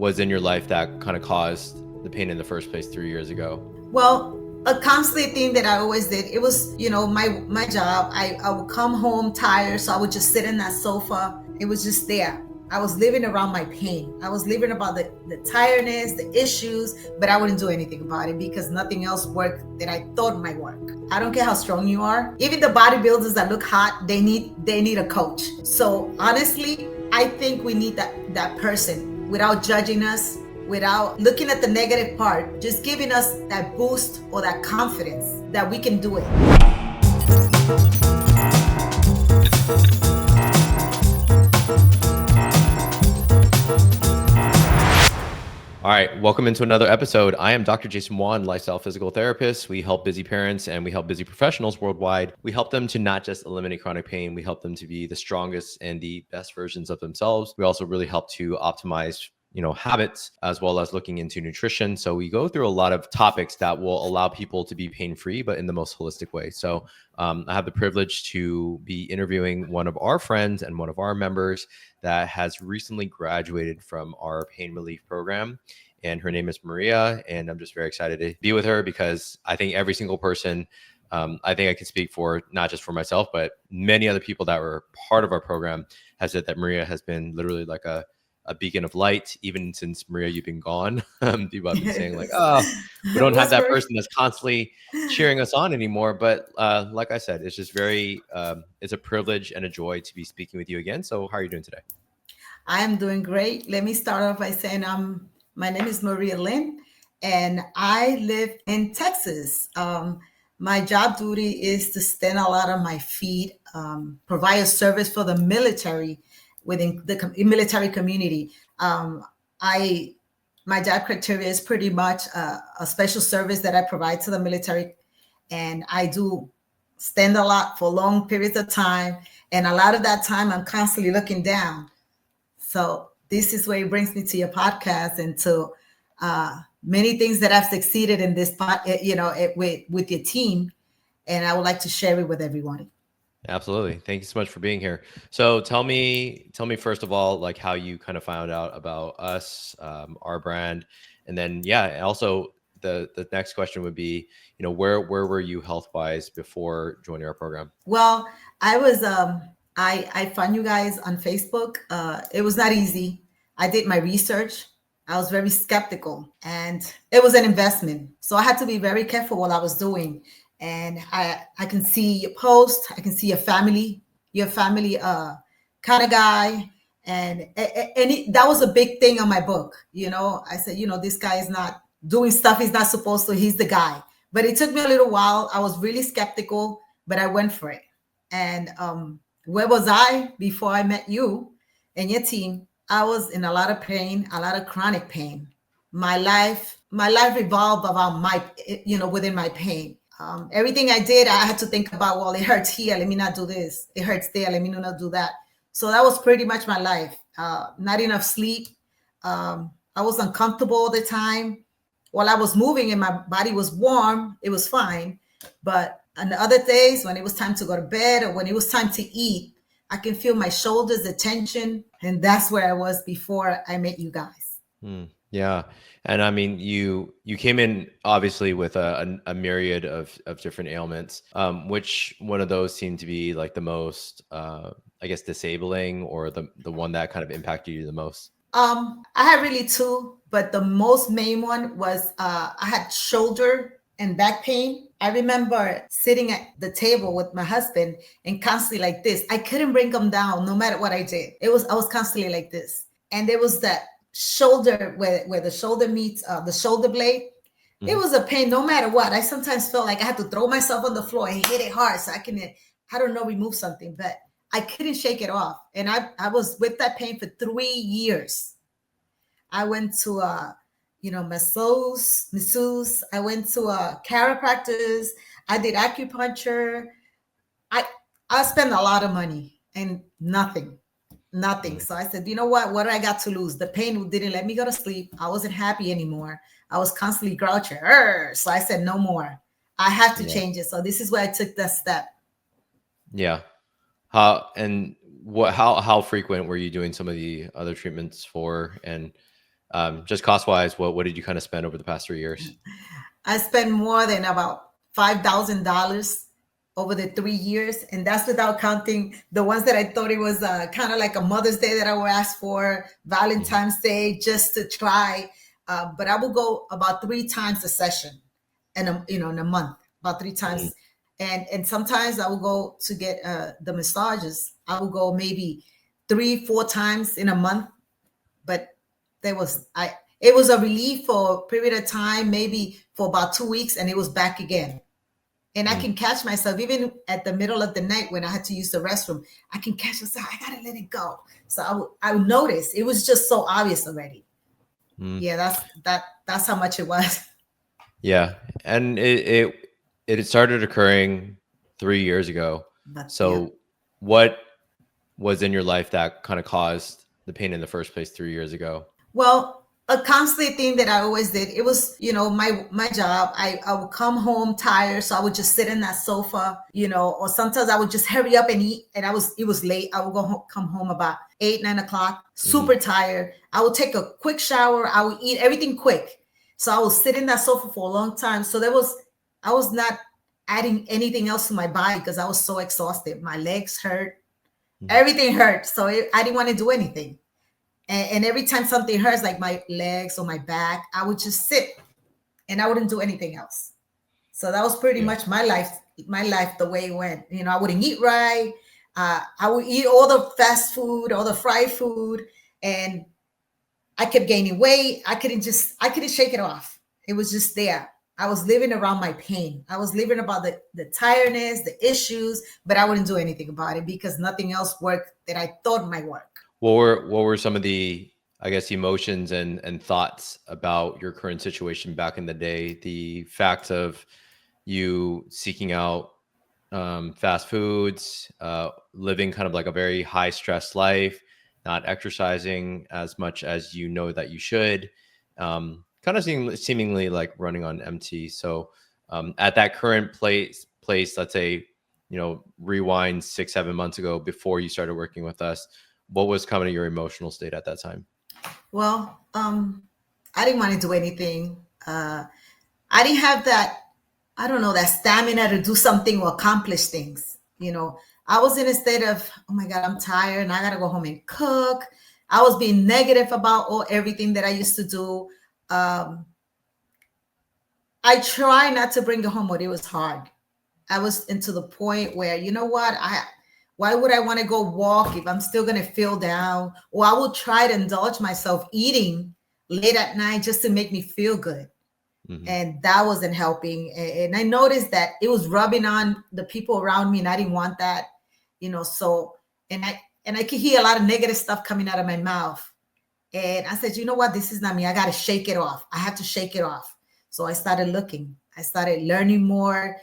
was in your life that kind of caused the pain in the first place 3 years ago? Well, a constant thing that I always did, it was, my job. I would come home tired, so I would just sit in that sofa. It was just there. I was living around my pain. I was living about the tiredness, the issues, but I wouldn't do anything about it because nothing else worked that I thought might work. I don't care how strong you are. Even the bodybuilders that look hot, they need a coach. So honestly, I think we need that person without judging us, without looking at the negative part, just giving us that boost or that confidence that we can do it. All right, welcome into another episode. I am Dr. Jason Wan, lifestyle physical therapist. We help busy parents and we help busy professionals worldwide. We help them to not just eliminate chronic pain, we help them to be the strongest and the best versions of themselves. We also really help to optimize habits, as well as looking into nutrition. So we go through a lot of topics that will allow people to be pain-free, but in the most holistic way. So I have the privilege to be interviewing one of our friends and one of our members that has recently graduated from our pain relief program. And her name is Maria. And I'm just very excited to be with her because I think every single person, I think I can speak for not just for myself, but many other people that were part of our program has said that Maria has been literally like a beacon of light, even since Maria, you've been gone. People have been saying like, oh, we don't have that person that's constantly cheering us on anymore. But like I said, it's just it's a privilege and a joy to be speaking with you again. So how are you doing today? I am doing great. Let me start off by saying my name is Maria Lynn, and I live in Texas. My job duty is to stand a lot on my feet, provide a service for the military within the military community. My job criteria is pretty much a special service that I provide to the military, and I do stand a lot for long periods of time, and a lot of that time I'm constantly looking down. So this is where it brings me to your podcast and to many things that I've succeeded in this with your team, and I would like to share it with everyone. Absolutely. Thank you so much for being here. So tell me first of all, like how you kind of found out about us, our brand, and then also the next question would be, where were you health wise before joining our program? Well, I was I found you guys on Facebook. It was not easy. I did my research. I was very skeptical, and it was an investment, so I had to be very careful what I was doing. And I can see your post. I can see your family kind of guy. And that was a big thing on my book. I said, this guy is not doing stuff he's not supposed to. He's the guy. But it took me a little while. I was really skeptical, but I went for it. And where was I before I met you and your team? I was in a lot of pain, a lot of chronic pain. My life revolved around within my pain. Everything I did, I had to think about, well, it hurts here. Let me not do this. It hurts there. Let me not do that. So that was pretty much my life. Not enough sleep. I was uncomfortable all the time. While I was moving and my body was warm, it was fine. But on the other days, when it was time to go to bed or when it was time to eat, I can feel my shoulders, the tension. And that's where I was before I met you guys. Yeah. And I mean, you came in obviously with a myriad of different ailments. Which one of those seemed to be like the most, I guess, disabling, or the one that kind of impacted you the most? I had really two, but the most main one was I had shoulder and back pain. I remember sitting at the table with my husband and constantly like this. I couldn't bring him down no matter what I did. I was constantly like this. And there was that shoulder where the shoulder meets the shoulder blade. It was a pain no matter what. I sometimes felt like I had to throw myself on the floor and hit it hard so I can, remove something, but I couldn't shake it off. And I was with that pain for 3 years. I went to masseuse. I went to chiropractors. I did acupuncture. I spent a lot of money and nothing. So I said, you know what do I got to lose? The pain didn't let me go to sleep. I wasn't happy anymore. I was constantly grouchy. So I said, no more. I have to change it. So this is where I took that step. Yeah. How frequent were you doing some of the other treatments for? And Just cost wise, what did you kind of spend over the past 3 years? I spent more than about $5,000 over the 3 years, and that's without counting the ones that I thought it was kind of like a Mother's Day that I would ask for, Valentine's Day, just to try. But I will go about 3 times a session, in a month, about 3 times. And sometimes I will go to get the massages. I will go maybe 3-4 times in a month, but it was a relief for a period of time, maybe for about 2 weeks, and it was back again. And I can catch myself even at the middle of the night when I had to use the restroom. I can catch myself. I gotta let it go. So I would notice it was just so obvious already. Yeah, that's how much it was. Yeah, and it started occurring 3 years ago. So what was in your life that kind of caused the pain in the first place 3 years ago? Well, a constant thing that I always did, it was, my job. I would come home tired, so I would just sit in that sofa, or sometimes I would just hurry up and eat. And it was late. I would come home about 8-9 o'clock, super tired. I would take a quick shower. I would eat everything quick. So I would sit in that sofa for a long time. So I was not adding anything else to my body because I was so exhausted. My legs hurt, everything hurt. So I didn't want to do anything. And every time something hurts, like my legs or my back, I would just sit and I wouldn't do anything else. So that was pretty much my life, the way it went. I wouldn't eat right. I would eat all the fast food, all the fried food, and I kept gaining weight. I couldn't shake it off. It was just there. I was living around my pain. I was living about the tiredness, the issues, but I wouldn't do anything about it because nothing else worked that I thought might work. What were some of the, I guess, emotions and thoughts about your current situation back in the day? The fact of you seeking out fast foods, living kind of like a very high stress life, not exercising as much as you know that you should, kind of seemingly like running on empty. So at that current place, let's say, rewind 6-7 months ago before you started working with us, what was kind of your emotional state at that time? Well, I didn't want to do anything. I didn't have that, I don't know, that stamina to do something or accomplish things. I was in a state of, oh my God, I'm tired and I got to go home and cook. I was being negative about everything that I used to do. I try not to bring it home, but it was hard. I was into the point where, you know what, why would I want to go walk if I'm still going to feel down? Or I will try to indulge myself eating late at night just to make me feel good. And that wasn't helping. And I noticed that it was rubbing on the people around me, and I didn't want that, so, and I could hear a lot of negative stuff coming out of my mouth. And I said, you know what, this is not me. I got to shake it off. I have to shake it off. So I started looking. I started learning more,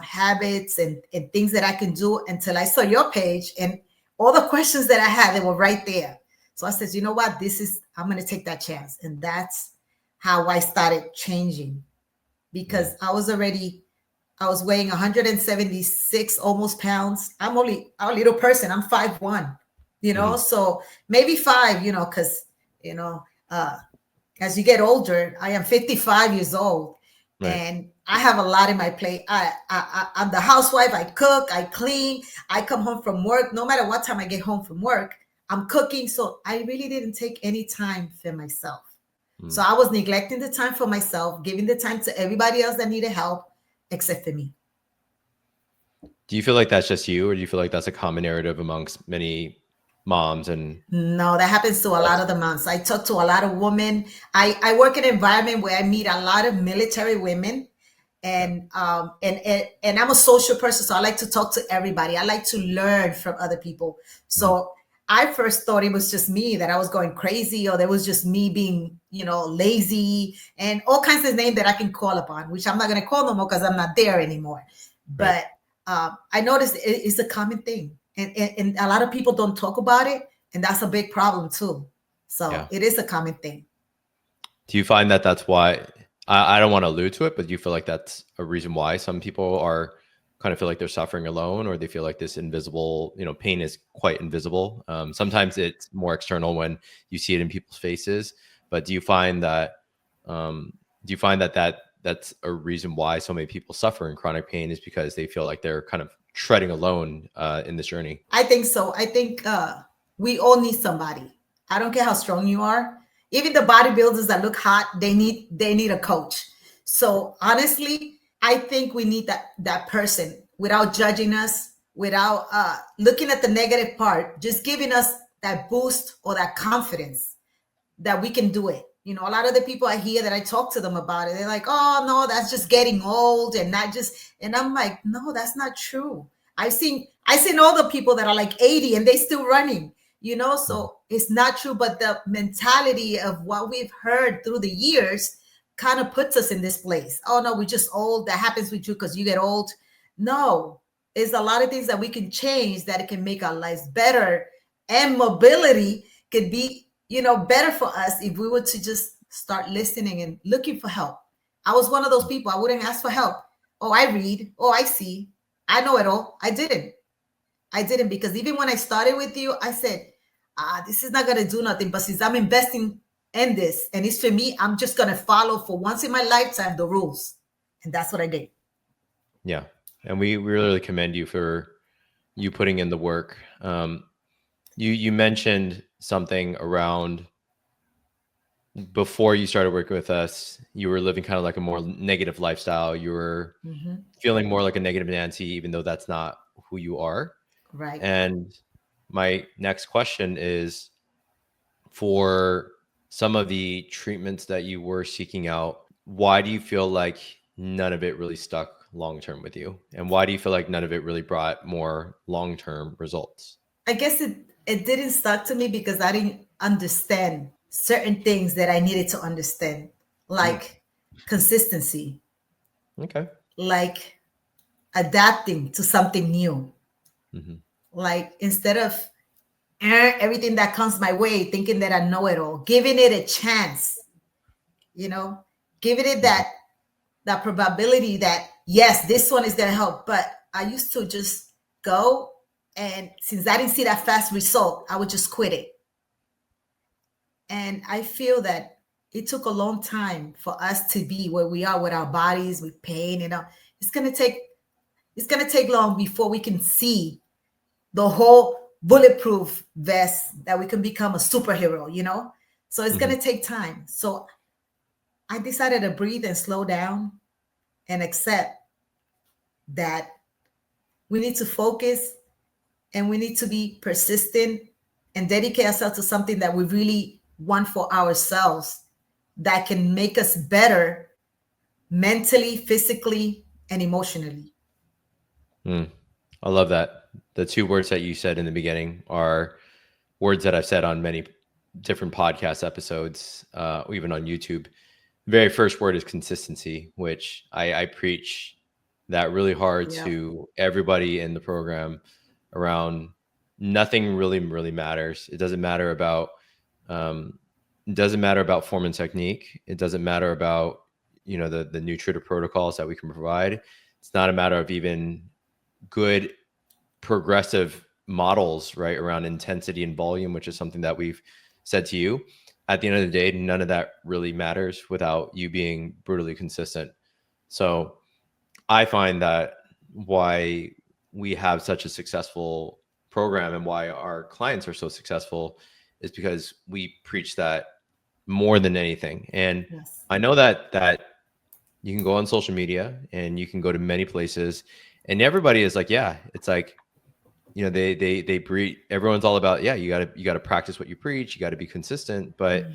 habits and things that I can do, until I saw your page and all the questions that I had, they were right there. So I said, you know what, I'm going to take that chance. And that's how I started changing, because I was weighing 176 almost pounds. I'm only a little person. I'm 5'1", so maybe 5, because, as you get older, I am 55 years old. Right. And I have a lot in my plate. I'm the housewife. I cook, I clean, I come home from work. No matter what time I get home from work, I'm cooking. So I really didn't take any time for myself. So I was neglecting the time for myself, giving the time to everybody else that needed help, except for me. Do you feel like that's just you, or do you feel like that's a common narrative amongst many moms? And no, that happens to a lot of the moms. I talk to a lot of women. I work in an environment where I meet a lot of military women, and I'm a social person, so I like to talk to everybody. I like to learn from other people. So I first thought it was just me, that I was going crazy, or there was just me being, lazy, and all kinds of names that I can call upon, which I'm not going to call no more because I'm not there anymore. Right. But I noticed it's a common thing, and a lot of people don't talk about it, and that's a big problem too. So it is a common thing. Do you find that that's why, I don't want to allude to it, but do you feel like that's a reason why some people are kind of feel like they're suffering alone, or they feel like this invisible, pain is quite invisible? Sometimes it's more external when you see it in people's faces, But do you find that that's a reason why so many people suffer in chronic pain is because they feel like they're kind of treading alone in this journey? I think so. I think we all need somebody. I don't care how strong you are. Even the bodybuilders that look hot, they need a coach. So honestly, I think we need that person without judging us, without looking at the negative part, just giving us that boost or that confidence that we can do it. You know, a lot of the people I hear that I talk to them about it, they're like, oh no, that's just getting old and not just, and I'm like, no, that's not true. I've seen all the people that are like 80 and they still running, you know, so it's not true. But the mentality of what we've heard through the years kind of puts us in this place. Oh no, we're just old. That happens with you because you get old. No, it's a lot of things that we can change that it can make our lives better, and mobility could be, you know, better for us if we were to just start listening and looking for help. I was one of those people. I wouldn't ask for help. Oh, I read. Oh, I see. I know it all. I didn't because even when I started with you, I said, this is not going to do nothing. But since I'm investing in this and it's for me, I'm just going to follow for once in my lifetime the rules. And that's what I did. Yeah. And we really commend you for you putting in the work. You mentioned something around before you started working with us, you were living kind of like a more negative lifestyle. You were feeling more like a negative Nancy, even though that's not who you are. Right. And my next question is, for some of the treatments that you were seeking out, why do you feel like none of it really stuck long-term with you? And why do you feel like none of it really brought more long-term results? I guess it didn't stuck to me because I didn't understand certain things that I needed to understand, like consistency, Okay. like adapting to something new. Like instead of everything that comes my way, thinking that I know it all, giving it a chance, you know, giving it that probability that yes, this one is going to help. But I used to just go, and since I didn't see that fast result, I would just quit it. And I feel that it took a long time for us to be where we are with our bodies, with pain, and it's going to take long before we can see the whole bulletproof vest that we can become a superhero, you know? So it's going to take time. So I decided to breathe and slow down and accept that we need to focus and we need to be persistent and dedicate ourselves to something that we really want for ourselves that can make us better mentally, physically, and emotionally. I love that. The two words that you said in the beginning are words that I've said on many different podcast episodes, even on YouTube. The very first word is consistency, which I preach that really hard to everybody in the program around. Nothing really matters. It doesn't matter about form and technique. It doesn't matter about, you know, the nutritive protocols that we can provide. It's not a matter of even good progressive models, right, around intensity and volume, which is something that we've said to you. At the end of the day, none of that really matters without you being brutally consistent. So I find that why we have such a successful program and why our clients are so successful is because we preach that more than anything. And I know that you can go on social media and you can go to many places and everybody is like, yeah, it's like, you know, they breed, everyone's all about, yeah, you gotta practice what you preach, you gotta be consistent. But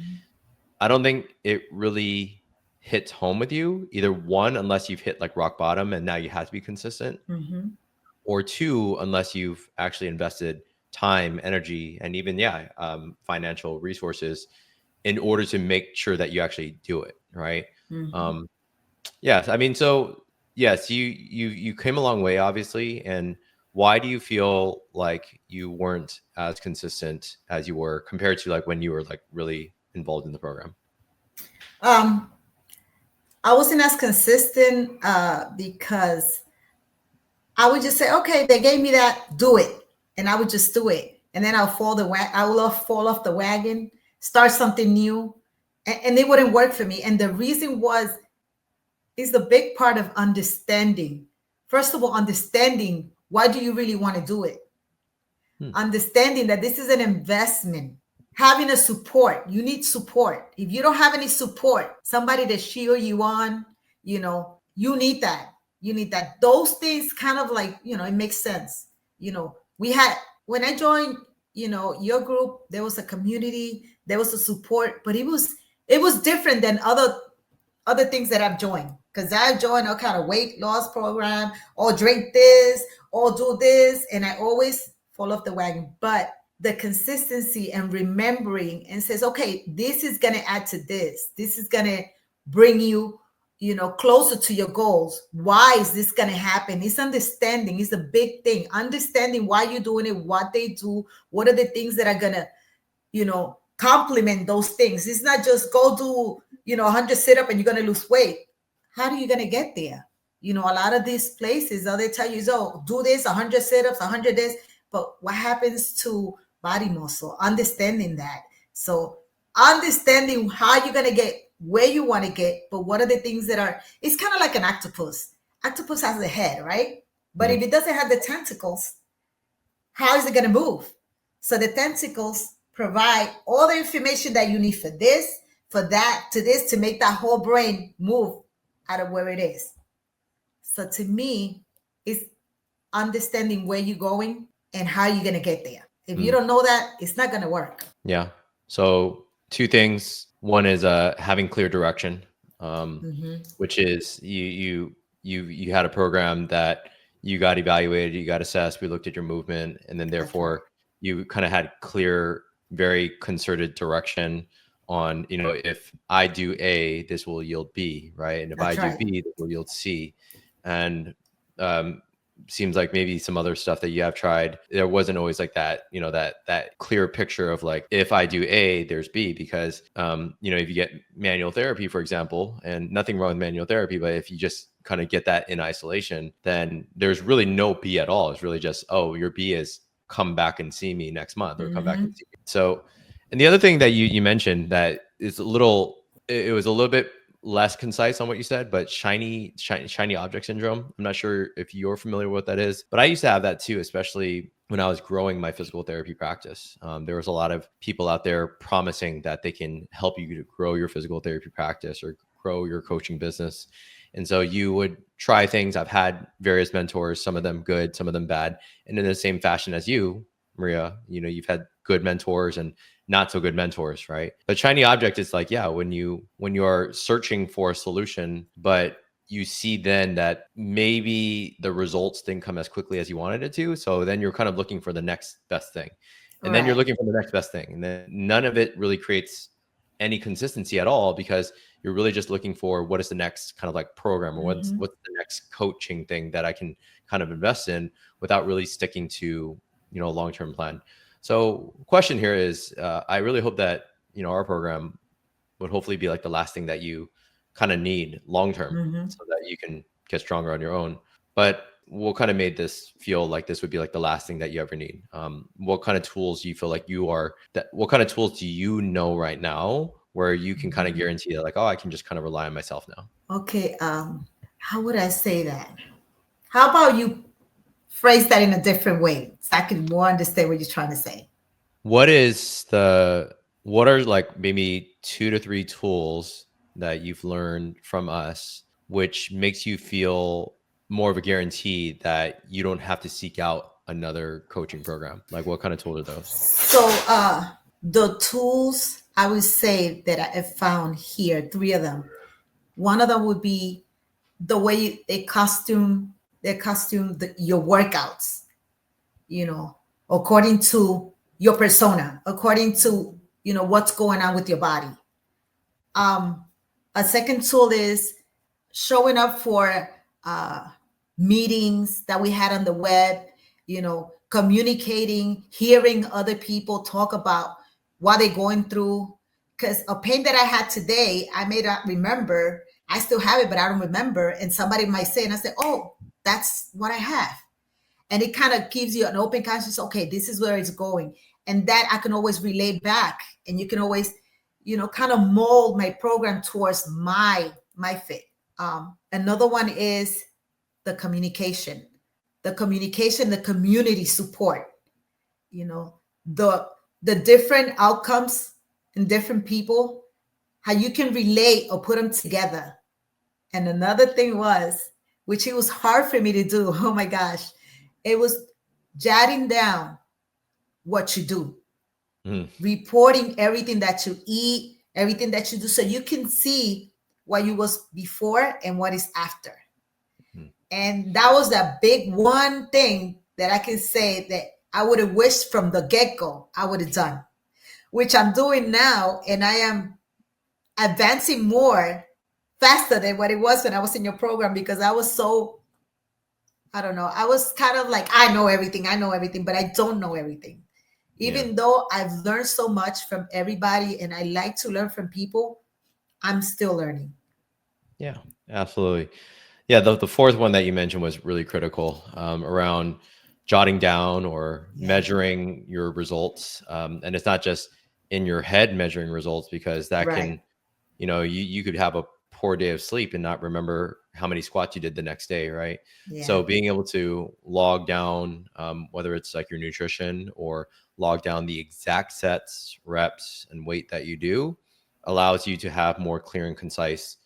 I don't think it really hits home with you, either one, unless you've hit like rock bottom and now you have to be consistent, or two, unless you've actually invested time, energy, and even financial resources in order to make sure that you actually do it, right? Yes, I mean, so yes, you came a long way, obviously. And why do you feel like you weren't as consistent as you were compared to like when you were like really involved in the program? I wasn't as consistent because I would just say, okay, they gave me that, do it. And I would just do it. And then I will fall off the wagon, start something new. and it wouldn't work for me. And the reason is the big part of understanding. First of all, understanding why do you really want to do it? Understanding that this is an investment. Having a support, you need support. If you don't have any support, somebody to cheer you on, you need that. You need that. Those things kind of like, it makes sense. When I joined, your group, there was a community, there was a support, but it was different than other things that I've joined. Because I joined all kind of weight loss program, or drink this, or do this, and I always fall off the wagon. But the consistency and remembering and says, okay, this is going to add to this. This is going to bring you, closer to your goals. Why is this going to happen? It's understanding. It's a big thing. Understanding why you're doing it, what they do, what are the things that are going to, complement those things. It's not just go do, 100 sit-up and you're going to lose weight. How are you going to get there? A lot of these places, they tell you, do this, 100 sit-ups, 100 this. But what happens to body muscle? Understanding that. So understanding how you're going to get where you want to get, but what are the things it's kind of like an octopus. Octopus has a head, right? But if it doesn't have the tentacles, how is it going to move? So the tentacles provide all the information that you need for this, for that, to this, to make that whole brain move out of where it is. So to me, it's understanding where you're going and how you're going to get there. If you don't know that, it's not going to work. Yeah. So two things. One is having clear direction, which is you had a program that you got evaluated, you got assessed, we looked at your movement, and then therefore you kind of had clear, very concerted direction on, if I do A, this will yield B, right? And if I do B, this will yield C. And seems like maybe some other stuff that you have tried, there wasn't always like that, that clear picture of like, if I do A, there's B, because, if you get manual therapy, for example, and nothing wrong with manual therapy, but if you just kind of get that in isolation, then there's really no B at all. It's really just, oh, your B is come back and see me next month, or come back and see me. So, and the other thing that you mentioned that is it was a little bit less concise on what you said, but shiny object syndrome. I'm not sure if you're familiar with what that is, but I used to have that too, especially when I was growing my physical therapy practice. There was a lot of people out there promising that they can help you to grow your physical therapy practice or grow your coaching business. And so you would try things. I've had various mentors, some of them good, some of them bad. And in the same fashion as you, Maria, you've had good mentors and not so good mentors, right? But shiny object is like, yeah, when you are searching for a solution, but you see then that maybe the results didn't come as quickly as you wanted it to. So then you're kind of looking for the next best thing. And then you're looking for the next best thing. And then none of it really creates any consistency at all, because you're really just looking for what is the next kind of like program, or what's the next coaching thing that I can kind of invest in without really sticking to, a long-term plan. So question here is, I really hope that, our program would hopefully be like the last thing that you kind of need long-term, so that you can get stronger on your own. But what kind of made this feel like this would be like the last thing that you ever need? What kind of tools do you feel like what kind of tools do you know right now where you can kind of guarantee that like, oh, I can just kind of rely on myself now? Okay. How would I say that? How about you phrase that in a different way so I can more understand what you're trying to say? What are like maybe 2 to 3 tools that you've learned from us, which makes you feel more of a guarantee that you don't have to seek out another coaching program? Like, what kind of tools are those? So the tools I would say that I have found here, 3 of them. One of them would be the way they costume your workouts, according to your persona, according to, what's going on with your body. A second tool is showing up for meetings that we had on the web, communicating, hearing other people talk about what they're going through. Because a pain that I had today, I may not remember. I still have it, but I don't remember. And somebody might say, and I say, oh, that's what I have. And it kind of gives you an open conscience. Okay, this is where it's going. And that I can always relay back. And you can always, kind of mold my program towards my fit. Another one is the communication, the community support. You know, the different outcomes in different people, how you can relate or put them together. And another thing was, which it was hard for me to do. Oh my gosh, it was jotting down what you do, reporting everything that you eat, everything that you do, so you can see what you was before and what is after. And that was the big one thing that I can say that I would have wished from the get-go I would have done, which I'm doing now, and I am advancing more faster than what it was when I was in your program, because I was so, I don't know, I was kind of like, I know everything, but I don't know everything. Even though I've learned so much from everybody and I like to learn from people, I'm still learning. Yeah, absolutely. Yeah, the fourth one that you mentioned was really critical, around jotting down or measuring your results. And it's not just in your head measuring results, because that can, you could have a poor day of sleep and not remember how many squats you did the next day, right? So being able to log down, whether it's like your nutrition, or log down the exact sets, reps, and weight that you do, allows you to have more clear and concise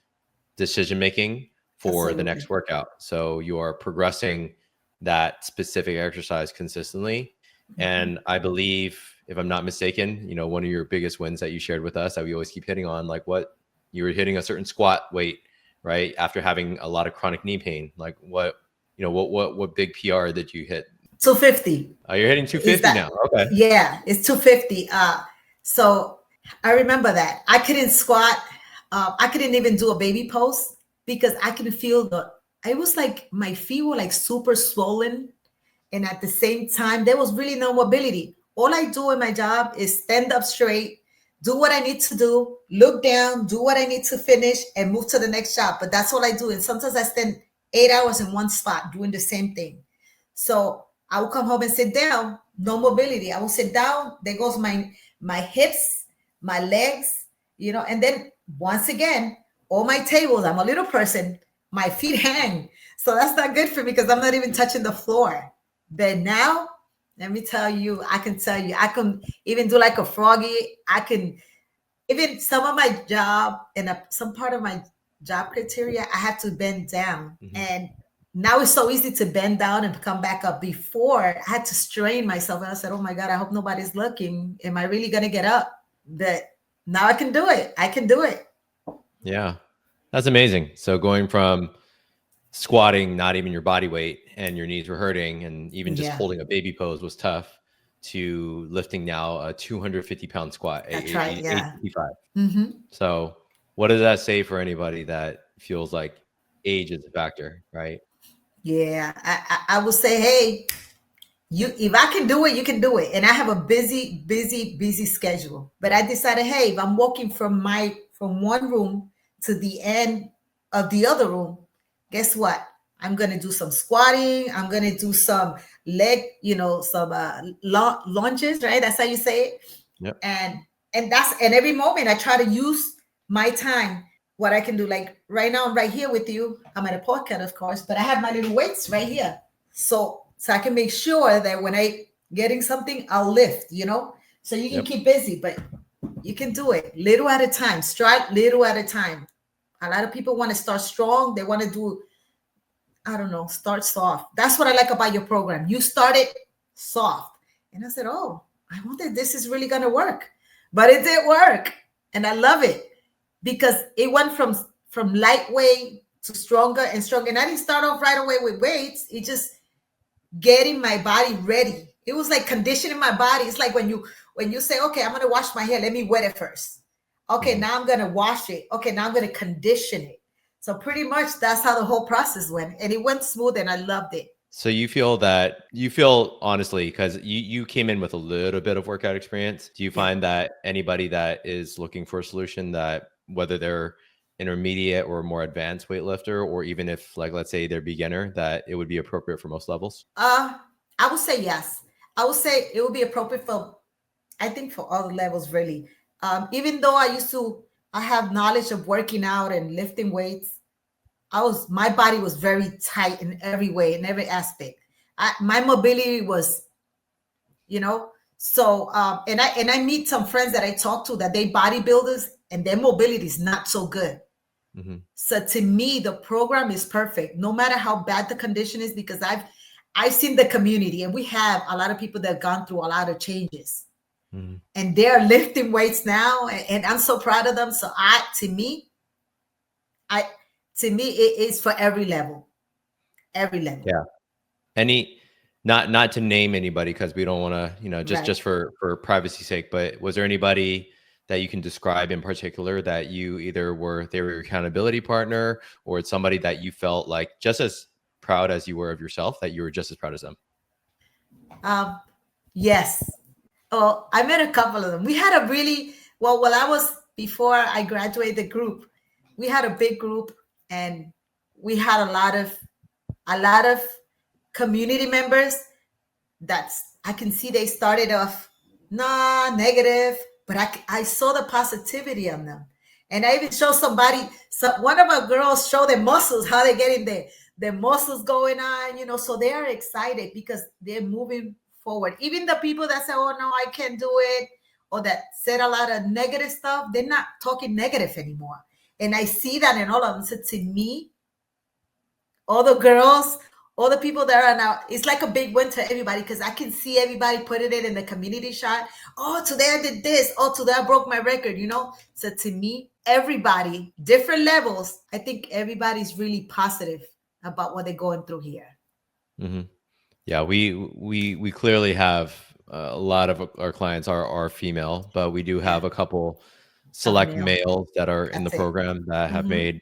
decision making for the next workout. So you are progressing that specific exercise consistently. And I believe, if I'm not mistaken, one of your biggest wins that you shared with us that we always keep hitting on, like what you were hitting a certain squat weight, right? After having a lot of chronic knee pain, like what big PR did you hit? 250. Oh, you're hitting 250 now. Okay. Yeah, it's 250. So I remember that I couldn't squat. I couldn't even do a baby pose because I could feel it was like my feet were like super swollen. And at the same time, there was really no mobility. All I do in my job is stand up straight, do what I need to do, look down, do what I need to finish, and move to the next job. But that's all I do. And sometimes I spend 8 hours in one spot doing the same thing. So I will come home and sit down, no mobility. I will sit down. There goes my hips, my legs, and then once again, all my tables, I'm a little person, my feet hang. So that's not good for me because I'm not even touching the floor. But now, let me tell you, I can even do like a froggy. I can even some of my job and some part of my job criteria, I have to bend down. And now it's so easy to bend down and come back up. Before, I had to strain myself. And I said, oh my God, I hope nobody's looking. Am I really going to get up? But now I can do it. I can do it. Yeah, that's amazing. So going from squatting, not even your body weight, and your knees were hurting, and even just holding a baby pose was tough, to lifting now a 250-pound squat. That's right. Yeah. 855. So what does that say for anybody that feels like age is a factor, right? Yeah. I will say, hey, if I can do it, you can do it. And I have a busy schedule. But I decided, hey, if I'm walking from one room to the end of the other room, guess what? I'm going to do some squatting. I'm going to do some leg, some lunges, right? That's how you say it. Yep. And every moment I try to use my time, what I can do. Like right now, I'm right here with you. I'm at a podcast, of course, but I have my little weights right here. So I can make sure that when I getting something, I'll lift, so you can keep busy, but you can do it little at a time, start little at a time. A lot of people want to start strong. They want to do, I don't know, start soft. That's what I like about your program. You started soft. And I said, oh, I wonder if this is really going to work. But it did work. And I love it because it went from lightweight to stronger and stronger. And I didn't start off right away with weights. It just getting my body ready. It was like conditioning my body. It's like when you say, okay, I'm going to wash my hair. Let me wet it first. Okay, now I'm going to wash it. Okay, now I'm going to condition it. So pretty much that's how the whole process went. And it went smooth and I loved it. So you feel honestly, because you came in with a little bit of workout experience. Do you find that anybody that is looking for a solution, that whether they're intermediate or more advanced weightlifter, or even if, like, let's say they're beginner, that it would be appropriate for most levels? I would say yes. I would say it would be appropriate for, I think, for all the levels, really. Even though I have knowledge of working out and lifting weights, my body was very tight in every way, in every aspect. My mobility was, so and I meet some friends that I talk to that they bodybuilders and their mobility is not so good. Mm-hmm. So to me, the program is perfect, no matter how bad the condition is, because I've seen the community, and we have a lot of people that have gone through a lot of changes, Mm-hmm. and they're lifting weights now, and I'm so proud of them. So to me, it is for every level, every level. Yeah. Not to name anybody, because we don't want to, just for privacy's sake, but was there anybody that you can describe in particular that you either they were your accountability partner, or it's somebody that you felt like just as proud as you were of yourself, that you were just as proud as them? Yes. Oh, I met a couple of them. We had a really, before I graduated the group, we had a big group, and we had a lot of community members I can see they started off negative, but I saw the positivity on them. And I even showed one of our girls show their muscles, how they're getting their muscles going on, so they are excited because they're moving forward. Even the people that say, oh, no, I can't do it, or that said a lot of negative stuff, they're not talking negative anymore. And I see that in all of them. So to me, all the girls, all the people that are now, it's like a big win to everybody, because I can see everybody putting it in the community shot. Oh, today I did this. Oh, today I broke my record, So to me, everybody, different levels, I think everybody's really positive about what they're going through here. Mm-hmm. Yeah, we clearly have a lot of our clients are female, but we do have a couple select males that are in the program that have made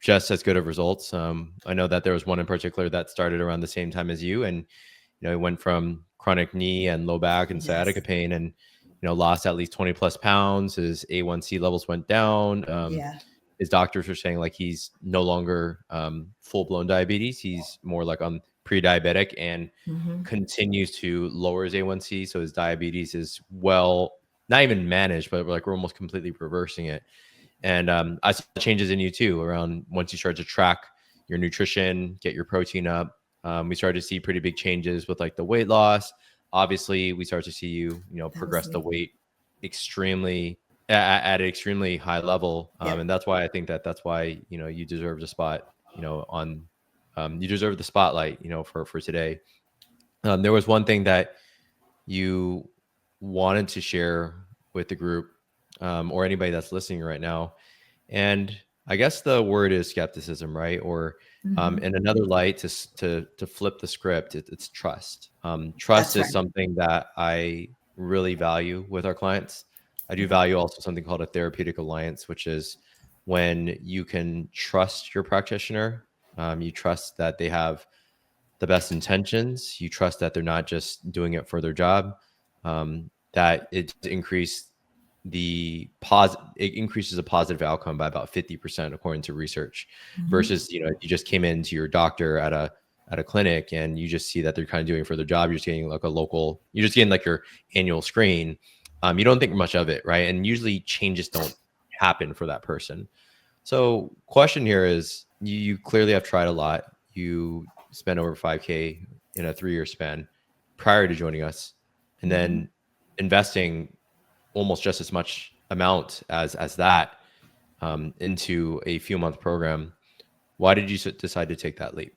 just as good of results. I know that there was one in particular that started around the same time as you, and it went from chronic knee and low back and sciatica pain, and lost at least 20 plus pounds. His A1C levels went down. His doctors were saying like he's no longer full blown diabetes. He's more like on pre-diabetic, and continues to lower his A1C. So his diabetes is not even managed, but like we're almost completely reversing it. And I saw changes in you too around once you start to track your nutrition, get your protein up. We started to see pretty big changes with like the weight loss. Obviously, we start to see you, progress the weight extremely at an extremely high level. And that's why I think that's why, you deserve the spot, you deserve the spotlight, for today. There was one thing that you wanted to share with the group, or anybody that's listening right now. And I guess the word is skepticism, right? Or in another light, to flip the script, it's trust. Trust is something that I really value with our clients. I do value also something called a therapeutic alliance, which is when you can trust your practitioner. You trust that they have the best intentions. You trust that they're not just doing it for their job. That it increases a positive outcome by about 50%, according to research, versus, you just came into your doctor at a clinic and you just see that they're kind of doing it for their job. You're just getting like you're just getting like your annual screen. You don't think much of it, right? And usually changes don't happen for that person. So question here is, you clearly have tried a lot. You spent over 5K in a 3-year span prior to joining us, and then investing almost just as much amount as that into a few month program. Why did you decide to take that leap?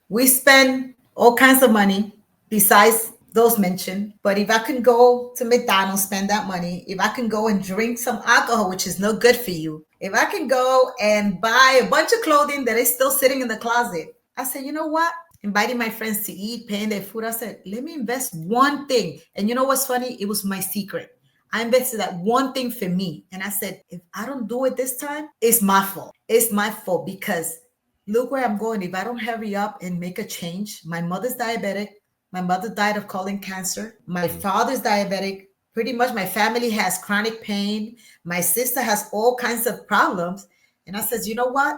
We spend all kinds of money besides those mentioned. But if I can go to McDonald's, spend that money, if I can go and drink some alcohol, which is no good for you, if I can go and buy a bunch of clothing that is still sitting in the closet, I said, you know what? Inviting my friends to eat, paying their food. I said, let me invest one thing. And you know what's funny? It was my secret. I invested that one thing for me. And I said, if I don't do it this time, it's my fault. It's my fault, because look where I'm going. If I don't hurry up and make a change, my mother's diabetic. My mother died of colon cancer. My father's diabetic. Pretty much my family has chronic pain. My sister has all kinds of problems. And I said, you know what?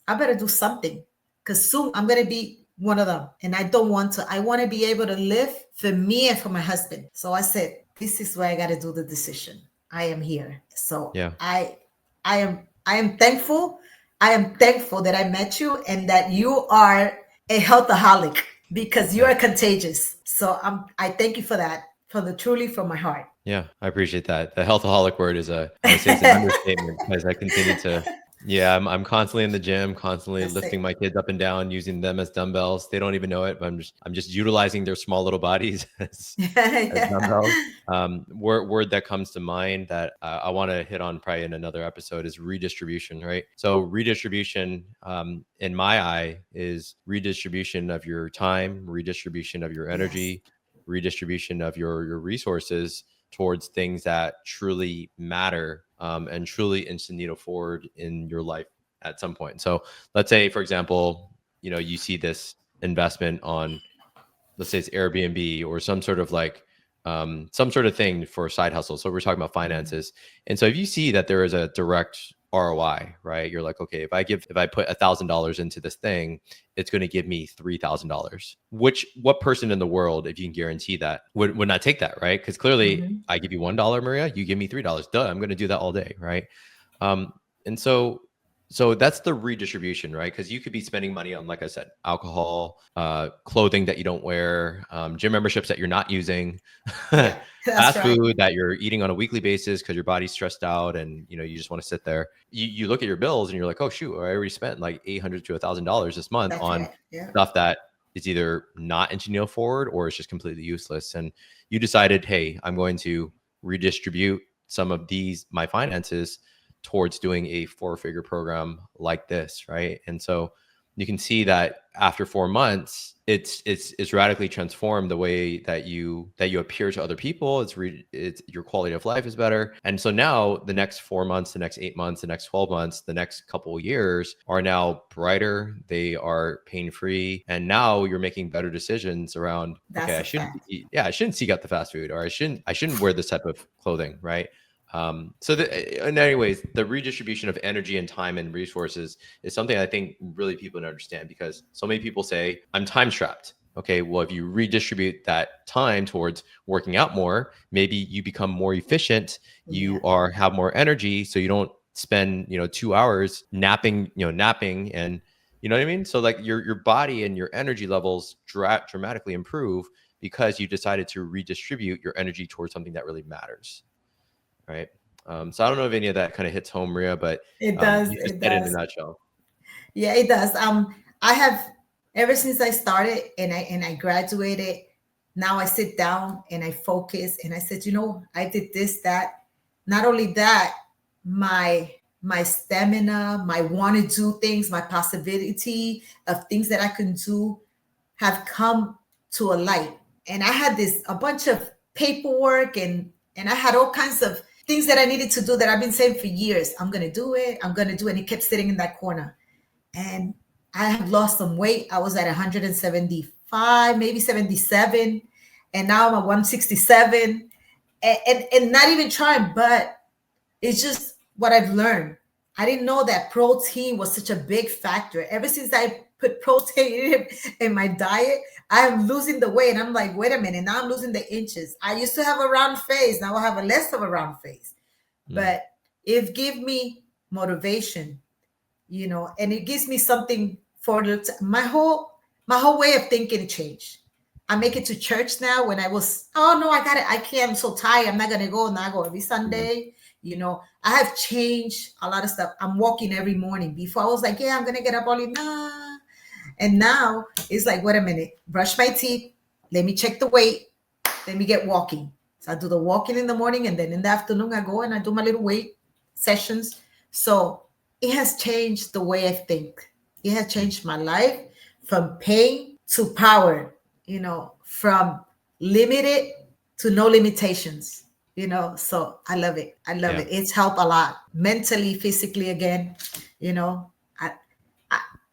I better do something, because soon I'm going to be one of them. And I don't want to. I want to be able to live for me and for my husband. So I said, this is where I got to do the decision. I am here. So Yeah. I am thankful. I am thankful that I met you and that you are a healthaholic because you Yeah. are contagious. So I thank you for that, truly from my heart. Yeah, I appreciate that. The healthaholic word is I would say it's an understatement because I continue to, yeah, I'm constantly in the gym, constantly That's lifting it. my kids up and down, using them as dumbbells. They don't even know it, but I'm just utilizing their small little bodies as Yeah. dumbbells. Word that comes to mind that I want to hit on probably in another episode is redistribution, right? So redistribution, in my eye, is redistribution of your time, redistribution of your Yes, energy, redistribution of your resources towards things that truly matter, and truly instant needle forward in your life at some point. So let's say, for example, you see this investment on, let's say it's Airbnb or some sort of like, some sort of thing for a side hustle. So we're talking about finances. And so if you see that there is a direct ROI, right? You're like, okay, if I put $1,000 into this thing, it's going to give me $3,000. What person in the world, if you can guarantee that, would not take that, right? Because clearly hmm I give you $1, Maria, you give me $3. Duh, I'm going to do that all day, right? And so that's the redistribution, right? Because you could be spending money on, like I said, alcohol, clothing that you don't wear, gym memberships that you're not using, Yeah, that's fast right. food that you're eating on a weekly basis because your body's stressed out and you just want to sit there. You look at your bills and you're like, oh shoot, I already spent like $800 to $1,000 this month That's on right. Yeah. stuff that is either not engineer forward or it's just completely useless. And you decided, hey, I'm going to redistribute some of my finances towards doing a 4-figure program like this, right? And so you can see that after 4 months, it's radically transformed the way that you appear to other people. It's your quality of life is better. And so now the next 4 months, the next 8 months, the next 12 months, the next couple of years are now brighter. They are pain-free. And now you're making better decisions around, okay, That's a fact. I shouldn't seek out the fast food, or I shouldn't wear this type of clothing, right? In anyways, the redistribution of energy and time and resources is something I think really people don't understand, because so many people say, I'm time strapped. Okay, well, if you redistribute that time towards working out more, maybe you become more efficient. You Yeah, have more energy, so you don't spend 2 hours napping, and you know what I mean. So like your body and your energy levels dramatically improve because you decided to redistribute your energy towards something that really matters. Right. So I don't know if any of that kind of hits home, Maria, but it does. you just It said it in a does. nutshell. Yeah, it does. I have ever since I started and I graduated. Now I sit down and I focus and I said, I did this, that. Not only that, my stamina, my want to do things, my possibility of things that I can do have come to a light. And I had a bunch of paperwork and I had all kinds of things that I needed to do that I've been saying for years. I'm gonna do it. I'm gonna do it. And it kept sitting in that corner. And I have lost some weight. I was at 175, maybe 77, and now I'm at 167. And not even trying, but it's just what I've learned. I didn't know that protein was such a big factor. Ever since I put protein in my diet, I am losing the weight. And I'm like, wait a minute, now I'm losing the inches. I used to have a round face. Now I have a less of a round face. Mm, But it gives me motivation, and it gives me something for my whole way of thinking changed. I make it to church now. When I was, oh no, I can't, I'm so tired, I'm not gonna go. Now I go every mm, Sunday. I have changed a lot of stuff. I'm walking every morning. Before I was like, yeah, I'm gonna get up early. Nah. And now it's like, wait a minute, brush my teeth, let me check the weight, let me get walking. So I do the walking in the morning, and then in the afternoon I go and I do my little weight sessions. So it has changed the way I think. It has mm. changed my life from pain to power, from limited to no limitations, So I love it. I love Yeah. it. It's helped a lot mentally, physically again, I,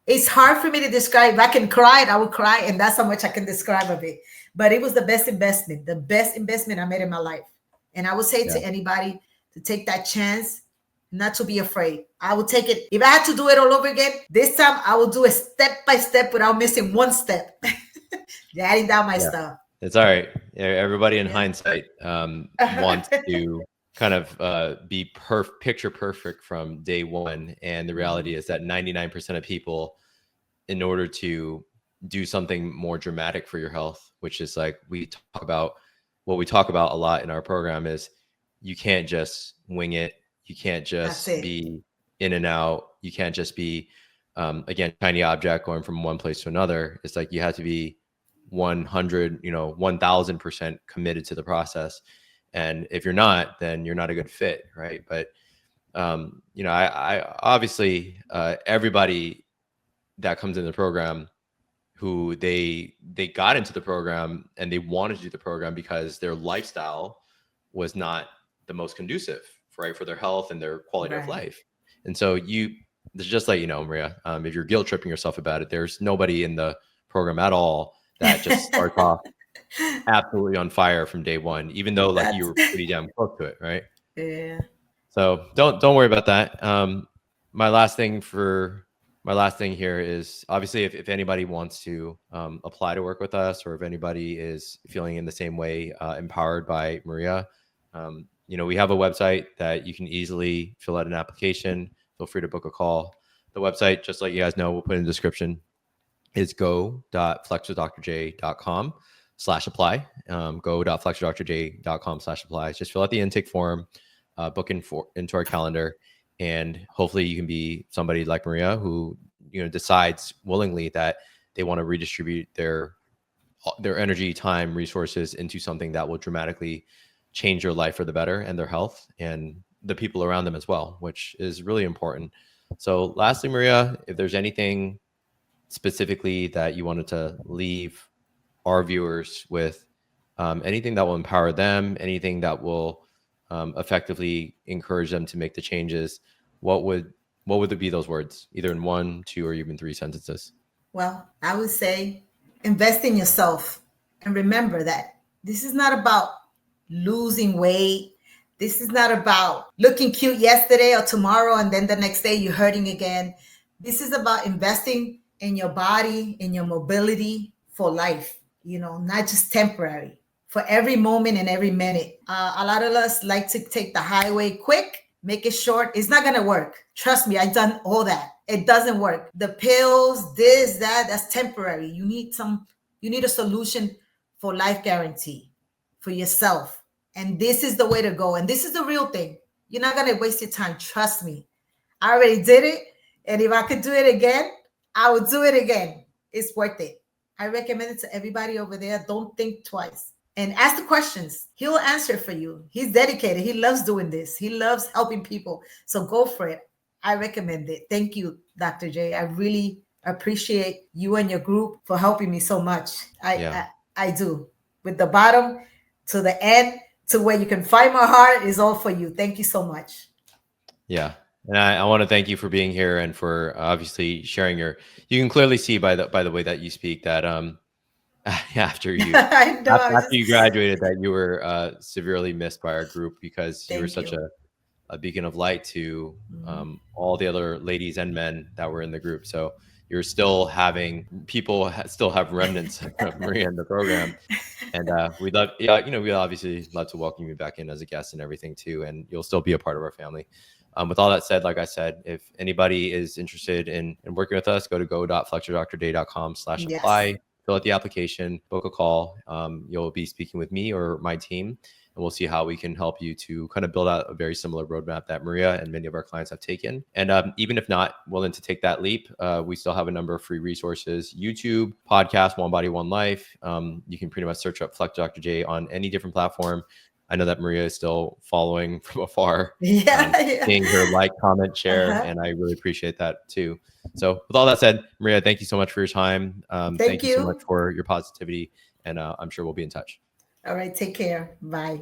it's hard for me to describe. If I can cry, I would cry, and that's how much I can describe of it. But it was the best investment I made in my life. And I would say Yeah. to anybody to take that chance, not to be afraid. I would take it. If I had to do it all over again, this time I will do it step by step without missing one step. Adding down my Yeah. stuff. It's all right. Everybody in hindsight wants to kind of be picture perfect from day one. And the reality is that 99% of people, in order to do something more dramatic for your health, which is like what we talk about a lot in our program, is you can't just wing it. You can't just be in and out. You can't just be, again, tiny object going from one place to another. It's like you have to be 100, 1000% committed to the process. And if you're not, then you're not a good fit. Right. But, I obviously, everybody that comes in the program who they got into the program and they wanted to do the program because their lifestyle was not the most conducive, right, for their health and their quality of life. And so just like, Maria, if you're guilt tripping yourself about it, there's nobody in the program at all that just starts off absolutely on fire from day one, even though like you were pretty damn close to it, right? Yeah. So don't worry about that. My last thing here is, obviously, if anybody wants to apply to work with us, or if anybody is feeling in the same way, empowered by Maria, we have a website that you can easily fill out an application. Feel free to book a call. The website, just like you guys know, we'll put in the description, is go.flexwithdrj.com/apply. Go.flexwithdrj.com/apply. Just fill out the intake form, book into our calendar, and hopefully you can be somebody like Maria who decides willingly that they want to redistribute their energy, time, resources into something that will dramatically change your life for the better, and their health and the people around them as well, which is really important. So lastly, Maria, if there's anything specifically that you wanted to leave our viewers with, anything that will empower them, anything that will effectively encourage them to make the changes, what would be those words, either in 1, 2, or even 3 sentences? Well, I would say invest in yourself, and remember that this is not about losing weight. This is not about looking cute yesterday or tomorrow and then the next day you're hurting again. This is about investing in your body, in your mobility for life, not just temporary, for every moment and every minute. A lot of us like to take the highway quick, make it short. It's not going to work. Trust me, I've done all that. It doesn't work. The pills, this, that's temporary. You need a solution for life guarantee for yourself. And this is the way to go. And this is the real thing. You're not going to waste your time. Trust me. I already did it. And if I could do it again, I would do it again. It's worth it. I recommend it to everybody over there. Don't think twice. And ask the questions. He'll answer for you. He's dedicated. He loves doing this. He loves helping people. So go for it. I recommend it. Thank you, Dr. J. I really appreciate you and your group for helping me so much. I do. With the bottom to the end, to where you can find my heart, is all for you. Thank you so much. Yeah. And I want to thank you for being here and for obviously sharing you can clearly see by the way that you speak that after you graduated that you were severely missed by our group, because you were such a beacon of light to all the other ladies and men that were in the group. So you're still having still have remnants of Maria in the program. And we'd obviously love to welcome you back in as a guest and everything too. And you'll still be a part of our family. With all that said, like I said, if anybody is interested in working with us, go to go.flexwithdrj.com/apply, fill out the application, book a call. You'll be speaking with me or my team, and we'll see how we can help you to kind of build out a very similar roadmap that Maria and many of our clients have taken. And even if not willing to take that leap, we still have a number of free resources: YouTube, podcast, One Body, One Life. You can pretty much search up Flex Dr. J on any different platform. I know that Maria is still following from afar, seeing her like, comment, share, and I really appreciate that too. So with all that said, Maria, thank you so much for your time. Thank you so much for your positivity, and I'm sure we'll be in touch. All right, take care. Bye.